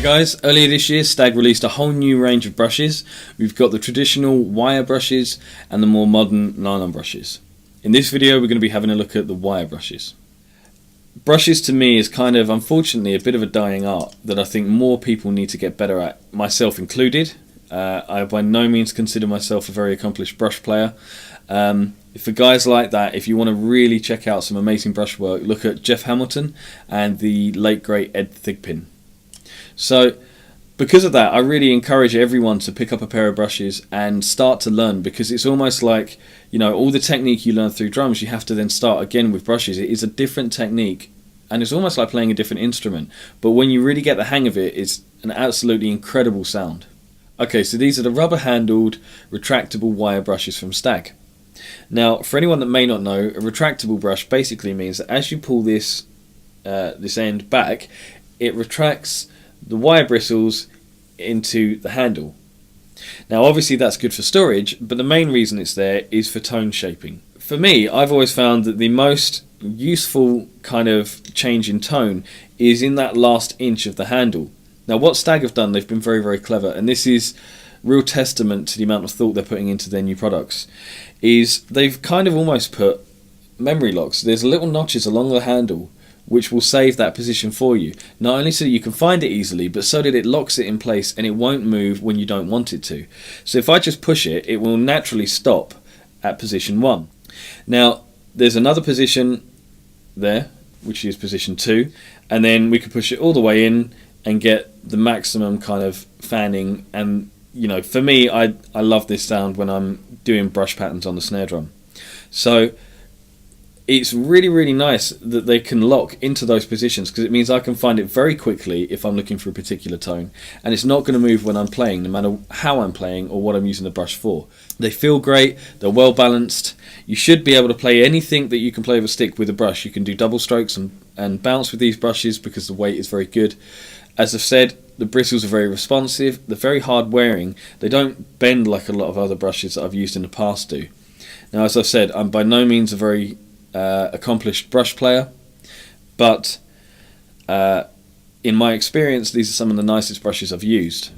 Hey guys, earlier this year Stagg released a whole new range of brushes. We've got the traditional wire brushes and the more modern nylon brushes. In this video we're going to be having a look at the wire brushes. Brushes to me is kind of, unfortunately, a bit of a dying art that I think more people need to get better at, myself included. I by no means consider myself a very accomplished brush player. For guys like that, if you want to really check out some amazing brush work, look at Jeff Hamilton and the late great Ed Thigpen. So because of that, I really encourage everyone to pick up a pair of brushes and start to learn, because it's almost like, you know, all the technique you learn through drums, you have to then start again with brushes. It is a different technique and it's almost like playing a different instrument, but when you really get the hang of it, it's an absolutely incredible sound. Okay, so these are the rubber handled retractable wire brushes from Stagg. Now, for anyone that may not know, a retractable brush basically means that as you pull this end back, it retracts the wire bristles into the handle. Now obviously that's good for storage, but the main reason it's there is for tone shaping. For me, I've always found that the most useful kind of change in tone is in that last inch of the handle. Now what Stagg have done, they've been very, very clever, and this is real testament to the amount of thought they're putting into their new products, is they've kind of almost put memory locks. There's little notches along the handle which will save that position for you, not only so that you can find it easily, but so that it locks it in place and it won't move when you don't want it to. So if I just push it, it will naturally stop at position 1. Now there's another position there, which is position 2, and then we can push it all the way in and get the maximum kind of fanning. And you know, for me, I love this sound when I'm doing brush patterns on the snare drum. So it's really, really nice that they can lock into those positions, because it means I can find it very quickly if I'm looking for a particular tone, and it's not going to move when I'm playing, no matter how I'm playing or what I'm using the brush for. They feel great, they're well balanced. You should be able to play anything that you can play with a stick with a brush. You can do double strokes and bounce with these brushes because the weight is very good. As I've said, the bristles are very responsive, they're very hard wearing, they don't bend like a lot of other brushes that I've used in the past do. Now as I've said, I'm by no means a very accomplished brush player, but in my experience these are some of the nicest brushes I've used.